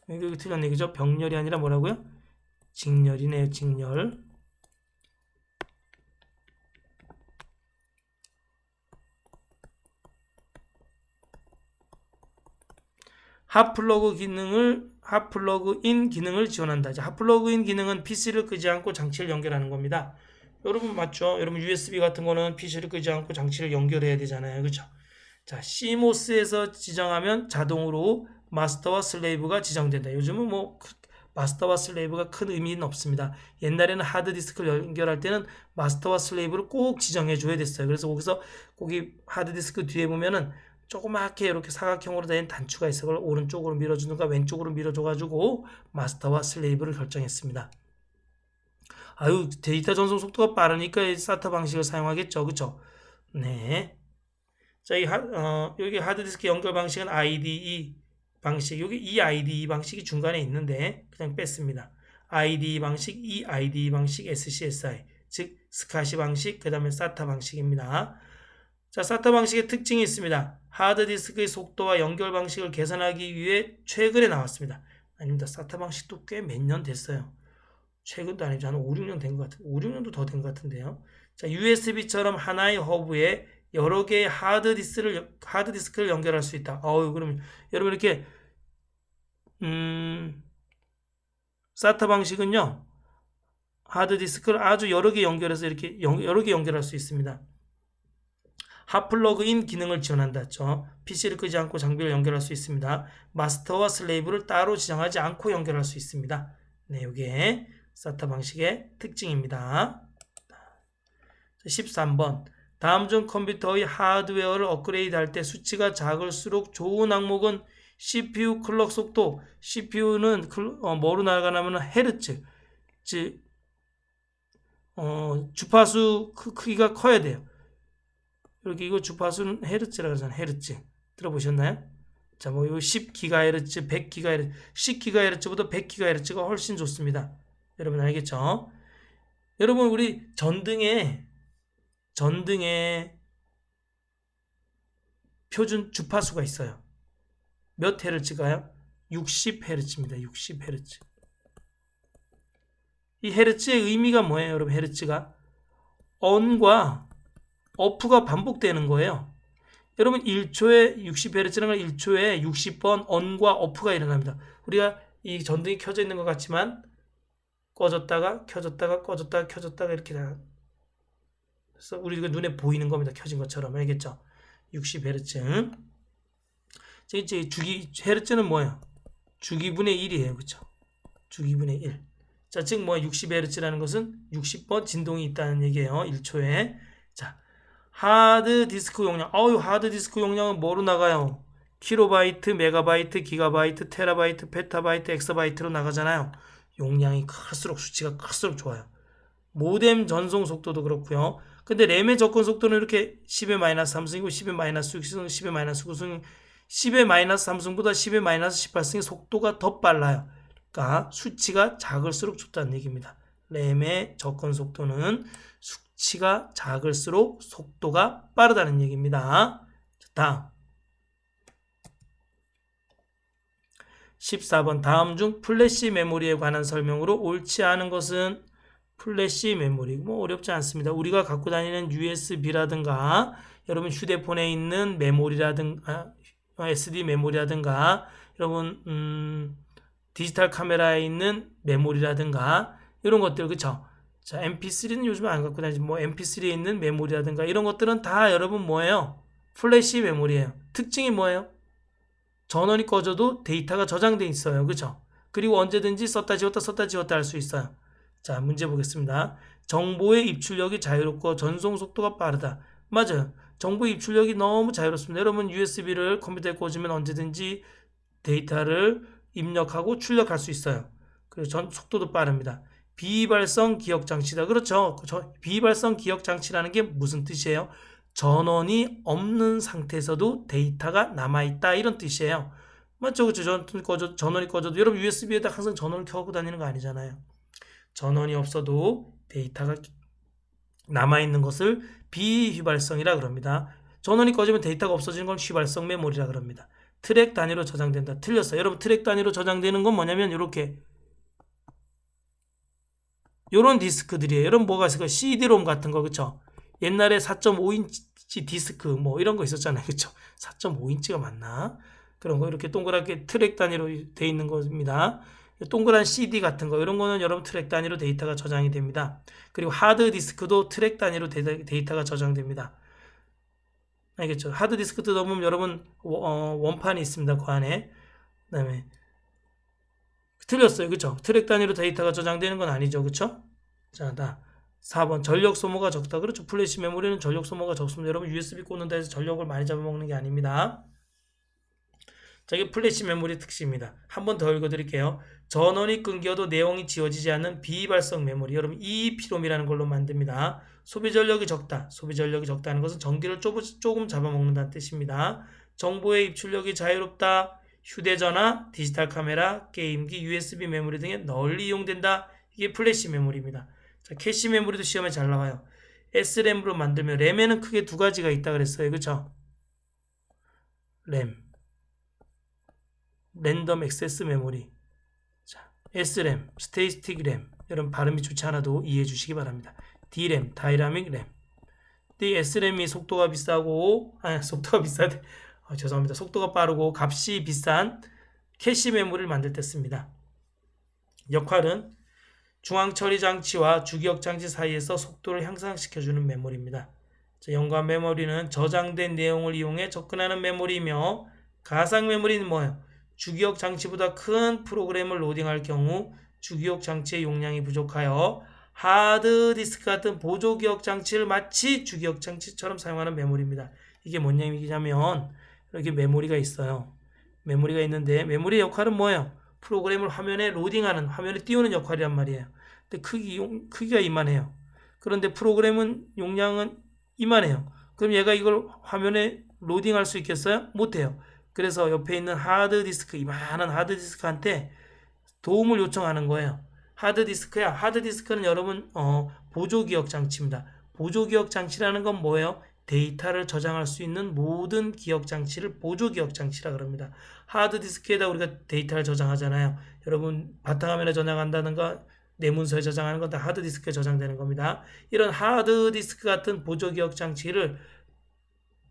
Speaker 1: 여기 틀린 얘기죠. 병렬이 아니라 뭐라고요? 직렬이네요. 직렬. 핫플러그인 기능을 지원한다. 핫플러그인 기능은 PC를 끄지 않고 장치를 연결하는 겁니다. 여러분 맞죠? 여러분 USB 같은 거는 PC를 끄지 않고 장치를 연결해야 되잖아요. 그렇죠? 자, CMOS에서 지정하면 자동으로 마스터와 슬레이브가 지정된다. 요즘은 뭐 마스터와 슬레이브가 큰 의미는 없습니다. 옛날에는 하드디스크를 연결할 때는 마스터와 슬레이브를 꼭 지정해 줘야 됐어요. 그래서 거기서 거기 하드디스크 뒤에 보면은 조그맣게 이렇게 사각형으로 된 단추가 있어. 그걸 오른쪽으로 밀어주는가 왼쪽으로 밀어줘가지고 마스터와 슬레이브를 결정했습니다. 아유, 데이터 전송 속도가 빠르니까 SATA 방식을 사용하겠죠. 그쵸? 네. 자, 여기 하드디스크 연결 방식은 IDE 방식. 여기 이 IDE 방식이 중간에 있는데 그냥 뺐습니다. IDE 방식, 이 IDE 방식, SCSI. 즉, 스카시 방식, 그 다음에 SATA 방식입니다. 자, SATA 방식의 특징이 있습니다. 하드디스크의 속도와 연결 방식을 개선하기 위해 최근에 나왔습니다. 아닙니다. SATA 방식도 꽤 몇 년 됐어요. 최근도 아니죠. 한 5, 6년 된 것 같은데, 5, 6년도 더 된 것 같은데요. 자, USB처럼 하나의 허브에 여러 개의 하드디스크를 연결할 수 있다. 그럼 여러분 이렇게 SATA 방식은요, 하드디스크를 아주 여러 개 연결해서 이렇게 여러 개 연결할 수 있습니다. 핫플러그인 기능을 지원한다. PC를 끄지 않고 장비를 연결할 수 있습니다. 마스터와 슬레이브를 따로 지정하지 않고 연결할 수 있습니다. 네, 이게 SATA 방식의 특징입니다. 13번 다음 중 컴퓨터의 하드웨어를 업그레이드 할 때 수치가 작을수록 좋은 항목은 CPU 클럭 속도. CPU는 뭐로 나가냐면 헤르츠, 즉 주파수 크기가 커야 돼요. 이렇게 이거 주파수는 헤르츠라고 하잖아요. 헤르츠. 들어보셨나요? 자, 뭐, 요 10GHz, 100GHz, 10GHz보다 100GHz가 훨씬 좋습니다. 여러분 알겠죠? 여러분, 우리 전등에 표준 주파수가 있어요. 몇 헤르츠가요? 60Hz입니다. 60Hz. 이 헤르츠의 의미가 뭐예요, 여러분? 헤르츠가 on과 off가 반복되는 거예요. 여러분 1초에 60Hz라는 건 1초에 60번 on과 off가 일어납니다. 우리가 이 전등이 켜져 있는 것 같지만 꺼졌다가 켜졌다가 꺼졌다가 켜졌다가 이렇게 그래서 우리가 눈에 보이는 겁니다. 켜진 것처럼. 알겠죠? 60Hz. 헤르츠는 뭐예요? 주기분의 1이에요. 그렇죠? 주기분의 1. 자, 즉 60Hz라는 것은 60번 진동이 있다는 얘기예요. 1초에. 자, 하드디스크 용량. 하드디스크 용량은 뭐로 나가요? 킬로바이트, 메가바이트, 기가바이트, 테라바이트, 페타바이트, 엑사바이트로 나가잖아요. 용량이 클수록 수치가 클수록 좋아요. 모뎀 전송 속도도 그렇고요. 근데 램의 접근 속도는 이렇게 10의 마이너스 3승이고 10의 마이너스 6승, 10의 마이너스 9승, 10의 마이너스 3승보다 10의 마이너스 18승의 속도가 더 빨라요. 그러니까 수치가 작을수록 좋다는 얘기입니다. 램의 접근 속도는 수치가 작을수록 속도가 빠르다는 얘기입니다. 자, 다음 14번 다음 중 플래시 메모리에 관한 설명으로 옳지 않은 것은 플래시 메모리. 어렵지 않습니다. 우리가 갖고 다니는 USB라든가 여러분 휴대폰에 있는 메모리라든가 SD 메모리라든가 여러분 디지털 카메라에 있는 메모리라든가 이런 것들 그쵸? 자, MP3는 요즘 안 갖고 다니지. MP3에 있는 메모리라든가 이런 것들은 다 여러분 뭐예요? 플래시 메모리예요. 특징이 뭐예요? 전원이 꺼져도 데이터가 저장돼 있어요. 그쵸? 그리고 언제든지 썼다 지웠다 할 수 있어요. 자, 문제 보겠습니다. 정보의 입출력이 자유롭고 전송 속도가 빠르다. 맞아요. 정보 입출력이 너무 자유롭습니다. 여러분 USB를 컴퓨터에 꽂으면 언제든지 데이터를 입력하고 출력할 수 있어요. 그리고 속도도 빠릅니다. 비발성 기억 장치다. 그렇죠. 비발성 기억 장치라는 게 무슨 뜻이에요? 전원이 없는 상태에서도 데이터가 남아있다 이런 뜻이에요. 맞죠? 그렇죠? 전원이 꺼져도 여러분 USB에다 항상 전원을 켜고 다니는 거 아니잖아요. 전원이 없어도 데이터가 남아있는 것을 비휘발성이라 그럽니다. 전원이 꺼지면 데이터가 없어지는 건 휘발성 메모리라 그럽니다. 트랙 단위로 저장된다. 틀렸어요. 여러분 트랙 단위로 저장되는 건 뭐냐면 이렇게 요런 디스크들이에요. 여러분 뭐가 있을까요? CD-ROM 같은 거 그쵸? 옛날에 4.5인치 디스크 뭐 이런 거 있었잖아요. 그쵸? 4.5인치가 맞나? 그런 거 이렇게 동그랗게 트랙 단위로 돼 있는 겁니다. 동그란 CD 같은 거 이런 거는 여러분 트랙 단위로 데이터가 저장이 됩니다. 그리고 하드 디스크도 트랙 단위로 데이터가 저장됩니다. 알겠죠? 하드 디스크 뜯어보면 여러분 원판이 있습니다. 그 안에. 그다음에 틀렸어요. 그쵸? 트랙 단위로 데이터가 저장되는 건 아니죠. 그쵸? 자, 4번 전력 소모가 적다. 그렇죠. 플래시 메모리는 전력 소모가 적습니다. 여러분 USB 꽂는다 해서 전력을 많이 잡아먹는 게 아닙니다. 자, 이게 플래시 메모리 특징입니다. 한 번 더 읽어드릴게요. 전원이 끊겨도 내용이 지워지지 않는 비발성 메모리. 여러분 EEPROM이라는 걸로 만듭니다. 소비 전력이 적다. 소비 전력이 적다는 것은 전기를 조금 잡아먹는다는 뜻입니다. 정보의 입출력이 자유롭다. 휴대전화, 디지털 카메라, 게임기, USB 메모리 등에 널리 이용된다. 이게 플래시 메모리입니다. 자, 캐시 메모리도 시험에 잘 나와요. SRAM으로 만들면 램에는 크게 두 가지가 있다 그랬어요. 그쵸? 램, 랜덤 액세스 메모리. 자, SRAM, 스테이스틱 램. 여러분 발음이 좋지 않아도 이해해 주시기 바랍니다. DRAM, 다이나믹 램. 이 SRAM이 속도가 비싸고 속도가 비싸대. 죄송합니다. 속도가 빠르고 값이 비싼 캐시 메모리를 만들 때 씁니다. 역할은 중앙 처리 장치와 주기억 장치 사이에서 속도를 향상시켜주는 메모리입니다. 연관 메모리는 저장된 내용을 이용해 접근하는 메모리이며 가상 메모리는 뭐예요? 주기억 장치보다 큰 프로그램을 로딩할 경우 주기억 장치의 용량이 부족하여 하드디스크 같은 보조기억 장치를 마치 주기억 장치처럼 사용하는 메모리입니다. 이게 뭔 얘기냐면 이렇게 메모리가 있어요. 메모리가 있는데 메모리의 역할은 뭐예요? 프로그램을 화면에 로딩하는, 화면에 띄우는 역할이란 말이에요. 근데 크기가 이만해요. 그런데 프로그램은 용량은 이만해요. 그럼 얘가 이걸 화면에 로딩할 수 있겠어요? 못해요. 그래서 옆에 있는 하드디스크, 이만한 하드디스크한테 도움을 요청하는 거예요. 하드디스크야. 하드디스크는 여러분 보조기억 장치입니다. 보조기억 장치라는 건 뭐예요? 데이터를 저장할 수 있는 모든 기억 장치를 보조기억 장치라 그럽니다. 하드디스크에다 우리가 데이터를 저장하잖아요. 여러분 바탕화면에 저장한다든가 내 문서에 저장하는 건 다 하드디스크에 저장되는 겁니다. 이런 하드디스크 같은 보조기억 장치를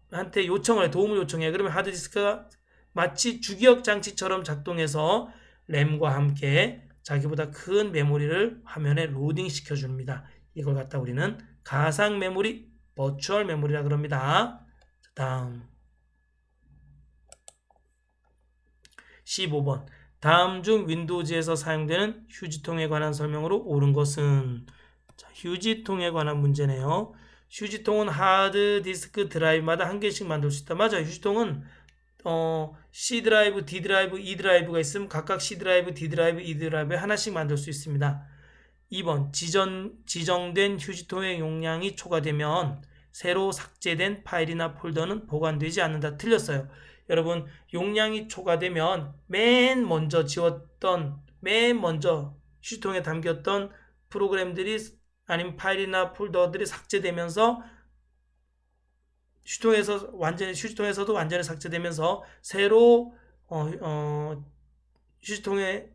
Speaker 1: 한테 도움을 요청해. 그러면 하드디스크가 마치 주기억 장치처럼 작동해서 램과 함께 자기보다 큰 메모리를 화면에 로딩 시켜줍니다. 이걸 갖다 우리는 가상 메모리, 버추얼 메모리라 그럽니다. 다음 15번 다음 중 윈도우즈에서 사용되는 휴지통에 관한 설명으로 옳은 것은? 자, 휴지통에 관한 문제네요. 휴지통은 하드디스크 드라이브마다 한 개씩 만들 수 있다. 맞아요. 휴지통은 C 드라이브, D 드라이브, E 드라이브가 있으면 각각 C 드라이브, D 드라이브, E 드라이브에 하나씩 만들 수 있습니다. 2번 지정된 휴지통의 용량이 초과되면 새로 삭제된 파일이나 폴더는 보관되지 않는다. 틀렸어요. 여러분 용량이 초과되면 맨 먼저 휴지통에 담겼던 프로그램들이 아니면 파일이나 폴더들이 삭제되면서 휴지통에서도 완전히 삭제되면서 새로 휴지통에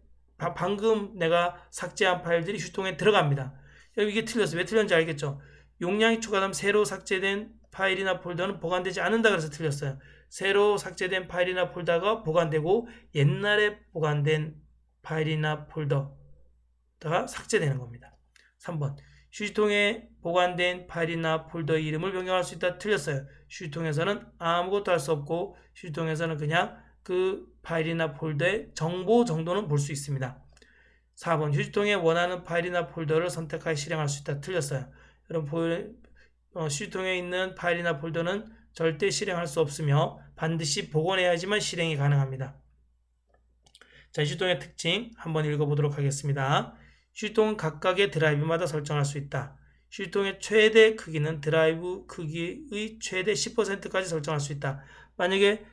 Speaker 1: 방금 내가 삭제한 파일들이 휴지통에 들어갑니다. 이게 틀렸어요. 왜 틀렸는지 알겠죠? 용량이 초과되면 새로 삭제된 파일이나 폴더는 보관되지 않는다 그래서 틀렸어요. 새로 삭제된 파일이나 폴더가 보관되고 옛날에 보관된 파일이나 폴더가 삭제되는 겁니다. 3번 휴지통에 보관된 파일이나 폴더의 이름을 변경할 수 있다. 틀렸어요. 휴지통에서는 아무것도 할 수 없고 휴지통에서는 그냥 그 파일이나 폴더의 정보 정도는 볼 수 있습니다. 4번 휴지통에 원하는 파일이나 폴더를 선택하여 실행할 수 있다. 틀렸어요. 여러분 휴지통에 있는 파일이나 폴더는 절대 실행할 수 없으며 반드시 복원해야지만 실행이 가능합니다. 자, 휴지통의 특징 한번 읽어보도록 하겠습니다. 휴지통은 각각의 드라이브마다 설정할 수 있다. 휴지통의 최대 크기는 드라이브 크기의 최대 10%까지 설정할 수 있다. 만약에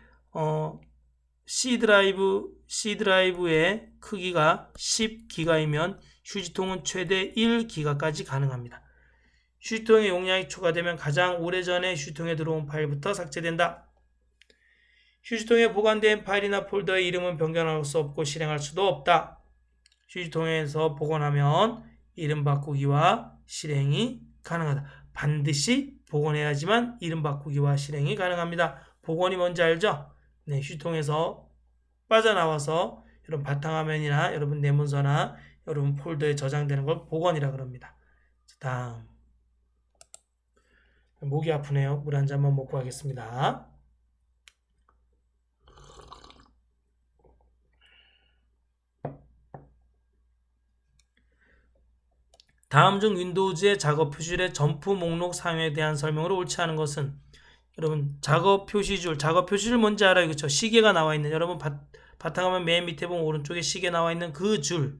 Speaker 1: C 드라이브의 크기가 10기가이면 휴지통은 최대 1기가까지 가능합니다. 휴지통의 용량이 초과되면 가장 오래전에 휴지통에 들어온 파일부터 삭제된다. 휴지통에 보관된 파일이나 폴더의 이름은 변경할 수 없고 실행할 수도 없다. 휴지통에서 복원하면 이름 바꾸기와 실행이 가능하다. 반드시 복원해야지만 이름 바꾸기와 실행이 가능합니다. 복원이 뭔지 알죠? 네, 휴지통에서 빠져나와서 여러분 바탕화면이나 여러분 내 문서나 여러분 폴더에 저장되는 걸 복원이라 그럽니다. 다음. 목이 아프네요. 물 한 잔만 먹고 하겠습니다. 다음 중 윈도우즈의 작업 표시줄의 점프 목록 사용에 대한 설명으로 옳지 않은 것은 여러분 작업 표시줄 뭔지 알아요? 그렇죠? 시계가 나와 있는 여러분 바탕화면 맨 밑에 보면 오른쪽에 시계 나와 있는 그 줄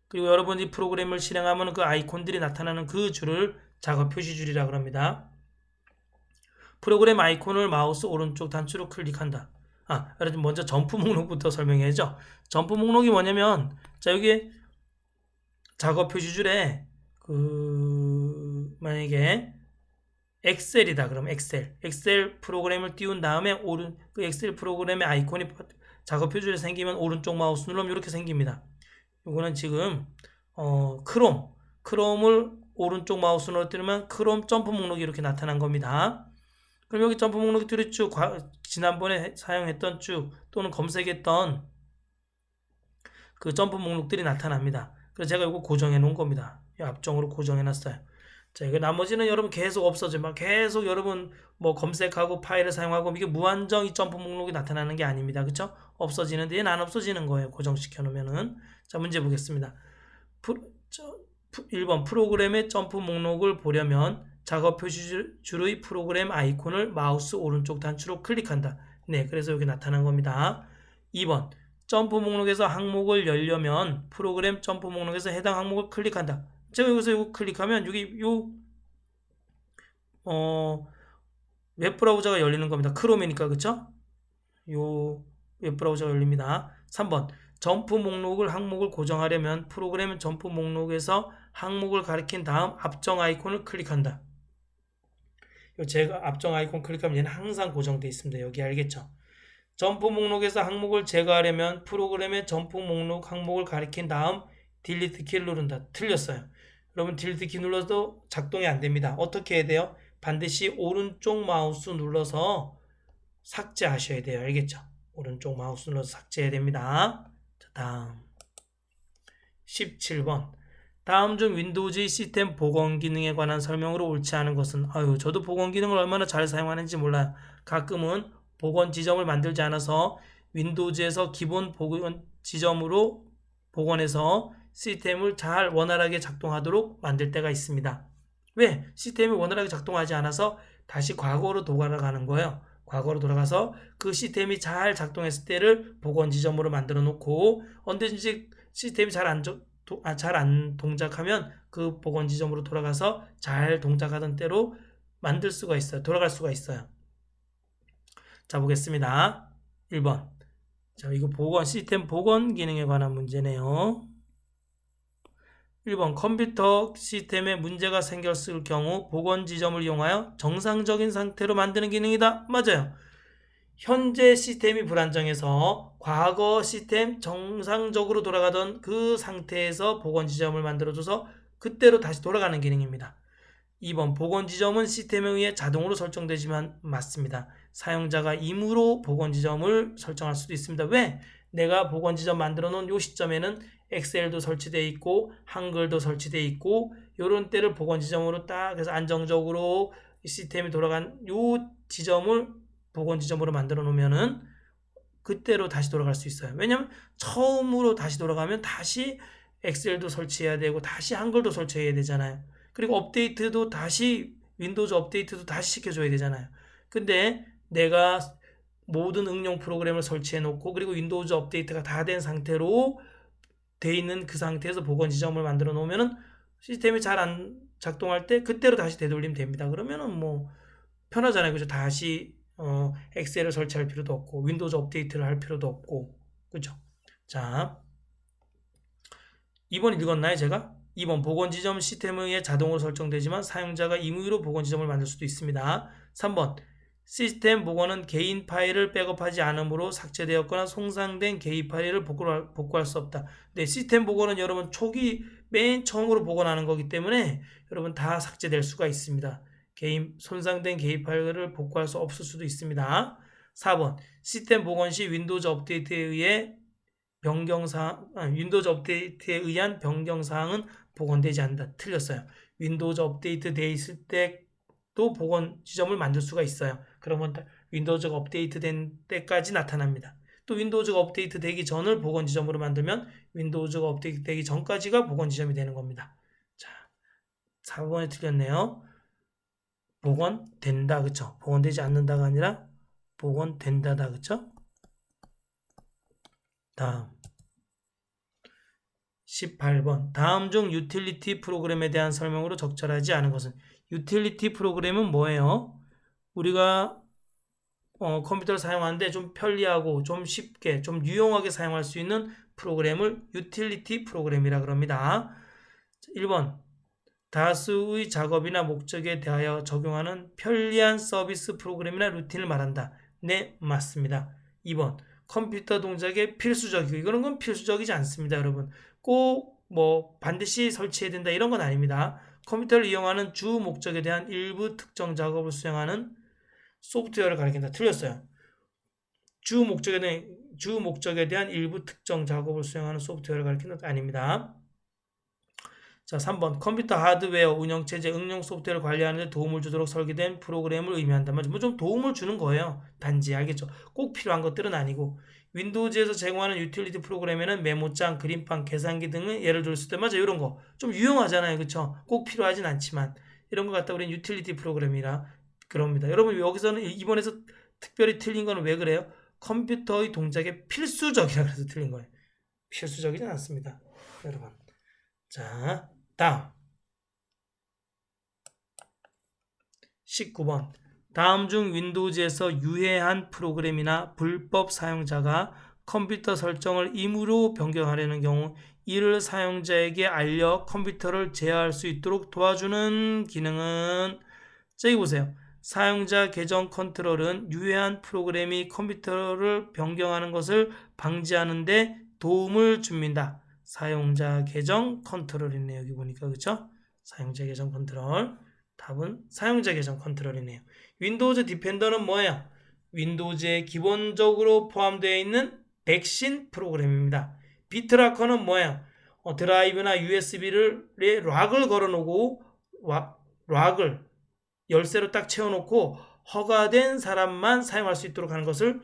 Speaker 1: 그리고 여러분이 프로그램을 실행하면 그 아이콘들이 나타나는 그 줄을 작업 표시줄이라고 합니다. 프로그램 아이콘을 마우스 오른쪽 단추로 클릭한다. 여러분 먼저 점프 목록부터 설명해야죠. 점프 목록이 뭐냐면 자 여기 작업 표시줄에 만약에 엑셀이다 그러면 엑셀 프로그램을 띄운 다음에 그 엑셀 프로그램의 아이콘이 작업 표시줄에 생기면 오른쪽 마우스 누르면 이렇게 생깁니다. 이거는 지금 크롬을 오른쪽 마우스 누르면 크롬 점프 목록이 이렇게 나타난 겁니다. 그럼 여기 점프 목록이 뒤로 쭉 지난번에 사용했던 쭉 또는 검색했던 그 점프 목록들이 나타납니다. 그래서 제가 이거 고정해 놓은 겁니다. 앞쪽으로 고정해 놨어요. 자, 이거 나머지는 여러분 계속 없어지면 계속 여러분 뭐 검색하고 파일을 사용하고 이게 무한정 이 점프 목록이 나타나는 게 아닙니다. 그렇죠? 없어지는데 얘는 안 없어지는 거예요. 고정시켜 놓으면은. 자, 문제 보겠습니다. 1번 프로그램의 점프 목록을 보려면 작업 표시줄의 프로그램 아이콘을 마우스 오른쪽 단추로 클릭한다. 네, 그래서 여기 나타난 겁니다. 2번 점프 목록에서 항목을 열려면 프로그램 점프 목록에서 해당 항목을 클릭한다. 제가 여기서 이거 클릭하면 여기 웹브라우저가 열리는 겁니다. 크롬이니까 그쵸? 요 웹브라우저가 열립니다. 3번 점프 목록을 항목을 고정하려면 프로그램 점프 목록에서 항목을 가리킨 다음 앞정 아이콘을 클릭한다. 제가 앞정 아이콘 클릭하면 얘는 항상 고정되어 있습니다. 여기 알겠죠? 점프 목록에서 항목을 제거하려면 프로그램의 점프 목록 항목을 가리킨 다음 딜리트 키를 누른다. 틀렸어요. 여러분 딜리트 키 눌러도 작동이 안 됩니다. 어떻게 해야 돼요? 반드시 오른쪽 마우스 눌러서 삭제하셔야 돼요. 알겠죠? 오른쪽 마우스 눌러서 삭제해야 됩니다. 자, 다음 17번 다음 중 윈도우즈의 시스템 복원 기능에 관한 설명으로 옳지 않은 것은 저도 복원 기능을 얼마나 잘 사용하는지 몰라요. 가끔은 복원 지점을 만들지 않아서 윈도우즈에서 기본 복원 지점으로 복원해서 시스템을 잘 원활하게 작동하도록 만들 때가 있습니다. 왜? 시스템이 원활하게 작동하지 않아서 다시 과거로 돌아가는 거예요. 과거로 돌아가서 그 시스템이 잘 작동했을 때를 복원 지점으로 만들어 놓고 언제든지 시스템이 잘 안 동작하면 그 복원 지점으로 돌아가서 잘 동작하던 때로 만들 수가 있어요. 돌아갈 수가 있어요. 자, 보겠습니다. 1번. 자, 이거 시스템 복원 기능에 관한 문제네요. 1번 컴퓨터 시스템에 문제가 생겼을 경우 복원 지점을 이용하여 정상적인 상태로 만드는 기능이다. 맞아요. 현재 시스템이 불안정해서 과거 시스템 정상적으로 돌아가던 그 상태에서 복원 지점을 만들어줘서 그때로 다시 돌아가는 기능입니다. 2번 복원 지점은 시스템에 의해 자동으로 설정되지만 맞습니다. 사용자가 임의로 복원 지점을 설정할 수도 있습니다. 왜? 내가 복원 지점 만들어 놓은 이 시점에는 엑셀도 설치되어 있고 한글도 설치되어 있고 이런 때를 복원 지점으로 딱 해서 안정적으로 시스템이 돌아간 이 지점을 복원 지점으로 만들어 놓으면은 그때로 다시 돌아갈 수 있어요. 왜냐면 처음으로 다시 돌아가면 다시 엑셀도 설치해야 되고 다시 한글도 설치해야 되잖아요. 그리고 업데이트도 다시 윈도우즈 업데이트도 다시 시켜줘야 되잖아요. 근데 내가 모든 응용 프로그램을 설치해 놓고 그리고 윈도우즈 업데이트가 다 된 상태로 돼 있는 그 상태에서 복원 지점을 만들어 놓으면은 시스템이 잘 안 작동할 때 그때로 다시 되돌리면 됩니다. 그러면은 뭐 편하잖아요. 그죠? 다시 엑셀을 설치할 필요도 없고 윈도우즈 업데이트를 할 필요도 없고 그죠? 자, 2번 읽었나요, 제가? 2번 복원 지점 시스템에 자동으로 설정되지만 사용자가 임의로 복원 지점을 만들 수도 있습니다. 3번 시스템 복원은 개인 파일을 백업하지 않으므로 삭제되었거나 손상된 개인 파일을 복구할 수 없다. 네, 시스템 복원은 여러분 초기 맨 처음으로 복원하는 거기 때문에 여러분 다 삭제될 수가 있습니다. 손상된 개인 파일을 복구할 수 없을 수도 있습니다. 4번 시스템 복원 시 윈도우즈 업데이트에 윈도우즈 업데이트에 의한 변경사항은 복원되지 않는다. 틀렸어요. 윈도우즈 업데이트 돼 있을 때도 복원 지점을 만들 수가 있어요. 그러면 윈도우즈가 업데이트 된 때까지 나타납니다. 또 윈도우즈가 업데이트 되기 전을 복원 지점으로 만들면 윈도우즈가 업데이트 되기 전까지가 복원 지점이 되는 겁니다. 자, 4번에 틀렸네요. 복원된다. 그쵸? 복원되지 않는다가 아니라 복원된다다. 그쵸? 다음 18번 다음 중 유틸리티 프로그램에 대한 설명으로 적절하지 않은 것은 유틸리티 프로그램은 뭐예요? 우리가 컴퓨터를 사용하는데 좀 편리하고 좀 쉽게 좀 유용하게 사용할 수 있는 프로그램을 유틸리티 프로그램이라 그럽니다. 1번 다수의 작업이나 목적에 대하여 적용하는 편리한 서비스 프로그램이나 루틴을 말한다. 네, 맞습니다. 2번 컴퓨터 동작에 필수적이고 이거는 건 필수적이지 않습니다. 여러분 꼭 뭐 반드시 설치해야 된다 이런 건 아닙니다. 컴퓨터를 이용하는 주 목적에 대한 일부 특정 작업을 수행하는 소프트웨어를 가리킨다. 틀렸어요. 주 목적에 대한 일부 특정 작업을 수행하는 소프트웨어를 가리키는 것 아닙니다. 자, 3번 컴퓨터 하드웨어, 운영체제, 응용 소프트웨어를 관리하는 데 도움을 주도록 설계된 프로그램을 의미한다. 뭐 좀 도움을 주는 거예요. 단지 알겠죠? 꼭 필요한 것들은 아니고 윈도우즈에서 제공하는 유틸리티 프로그램에는 메모장, 그림판, 계산기 등을 예를 들 수 있다. 맞아, 이런 거 좀 유용하잖아요. 그쵸? 꼭 필요하진 않지만 이런 거 갖다 우리는 유틸리티 프로그램이라 그럽니다. 여러분 여기서는 이번에서 특별히 틀린 거는 왜 그래요? 컴퓨터의 동작에 필수적이라 그래서 틀린 거예요. 필수적이진 않습니다. 여러분. 자, 다음 19번 다음 중 윈도우즈에서 유해한 프로그램이나 불법 사용자가 컴퓨터 설정을 임의로 변경하려는 경우 이를 사용자에게 알려 컴퓨터를 제어할 수 있도록 도와주는 기능은 저기 보세요. 사용자 계정 컨트롤은 유해한 프로그램이 컴퓨터를 변경하는 것을 방지하는 데 도움을 줍니다. 사용자 계정 컨트롤이네요. 여기 보니까 그렇죠? 사용자 계정 컨트롤. 답은 사용자 계정 컨트롤이네요. 윈도우즈 디펜더는 뭐예요? 윈도우즈에 기본적으로 포함되어 있는 백신 프로그램입니다. 비트라커는 뭐예요? 드라이브나 USB를 락을 걸어놓고 락을 열쇠로 딱 채워놓고 허가된 사람만 사용할 수 있도록 하는 것을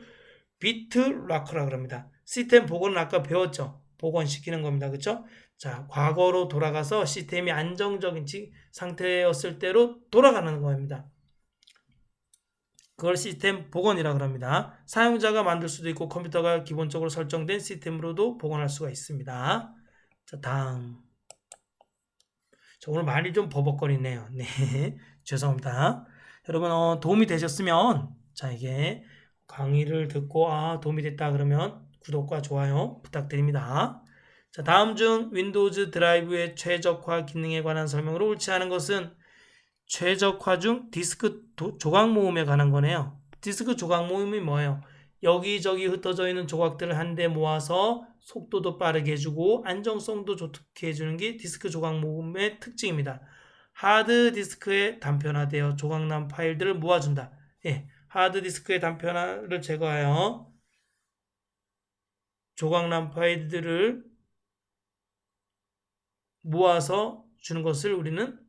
Speaker 1: 비트라커라고 합니다. 시스템 복원은 아까 배웠죠? 복원시키는 겁니다. 그렇죠? 자, 과거로 돌아가서 시스템이 안정적인 상태였을 때로 돌아가는 겁니다. 그걸 시스템 복원이라고 합니다. 사용자가 만들 수도 있고 컴퓨터가 기본적으로 설정된 시스템으로도 복원할 수가 있습니다. 자, 다음. 자, 오늘 많이 좀 버벅거리네요. 네, 죄송합니다. 여러분 도움이 되셨으면 자 이게 강의를 듣고 도움이 됐다 그러면 구독과 좋아요 부탁드립니다. 자, 다음 중 윈도우즈 드라이브의 최적화 기능에 관한 설명으로 옳지 않은 것은 최적화 중 디스크 조각 모음에 관한 거네요. 디스크 조각 모음이 뭐예요? 여기저기 흩어져 있는 조각들을 한데 모아서 속도도 빠르게 해주고 안정성도 좋게 해주는 게 디스크 조각 모음의 특징입니다. 하드 디스크에 단편화되어 조각난 파일들을 모아준다. 예, 하드 디스크의 단편화를 제거하여 조각난 파일들을 모아서 주는 것을 우리는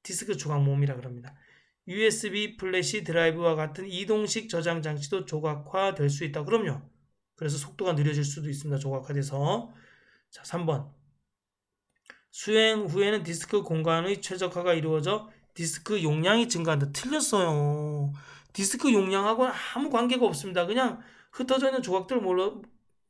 Speaker 1: 디스크 조각 모음이라고 합니다. USB 플래시 드라이브와 같은 이동식 저장 장치도 조각화될 수 있다. 그럼요. 그래서 속도가 느려질 수도 있습니다. 조각화돼서. 자, 3번. 수행 후에는 디스크 공간의 최적화가 이루어져 디스크 용량이 증가한다. 틀렸어요. 디스크 용량하고는 아무 관계가 없습니다. 그냥 흩어져 있는 조각들을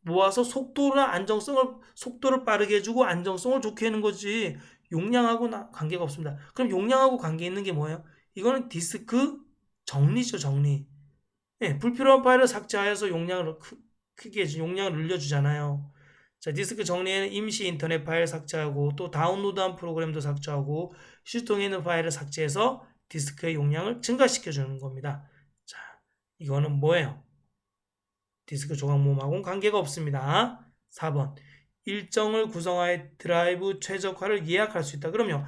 Speaker 1: 모아서 속도를 빠르게 해주고 안정성을 좋게 하는 거지. 용량하고 관계가 없습니다. 그럼 용량하고 관계 있는 게 뭐예요? 이거는 디스크 정리죠, 정리. 예, 불필요한 파일을 삭제하여서 용량을 크게 용량을 늘려주잖아요. 자, 디스크 정리에는 임시 인터넷 파일 삭제하고 또 다운로드한 프로그램도 삭제하고 휴지통에 있는 파일을 삭제해서 디스크의 용량을 증가시켜 주는 겁니다. 자, 이거는 뭐예요? 디스크 조각 모음하고는 관계가 없습니다. 4번. 일정을 구성하여 드라이브 최적화를 예약할 수 있다. 그럼요.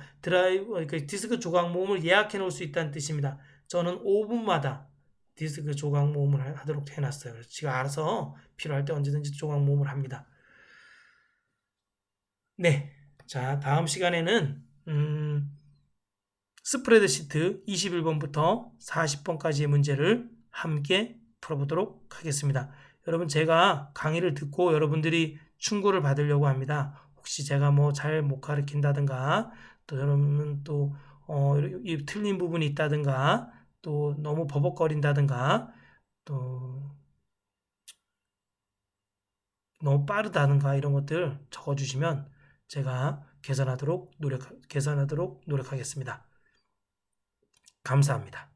Speaker 1: 디스크 조각 모음을 예약해 놓을 수 있다는 뜻입니다. 저는 5분마다 디스크 조각 모음을 하도록 해놨어요. 그래서 지가 알아서 필요할 때 언제든지 조각 모음을 합니다. 네. 자, 다음 시간에는 스프레드시트 21번부터 40번까지의 문제를 함께 풀어보도록 하겠습니다. 여러분, 제가 강의를 듣고 여러분들이 충고를 받으려고 합니다. 혹시 제가 뭐 잘 못 가르친다든가 또 여러분 또 이 틀린 부분이 있다든가 또 너무 버벅거린다든가 또 너무 빠르다든가 이런 것들 적어주시면 제가 개선하도록 노력하겠습니다. 감사합니다.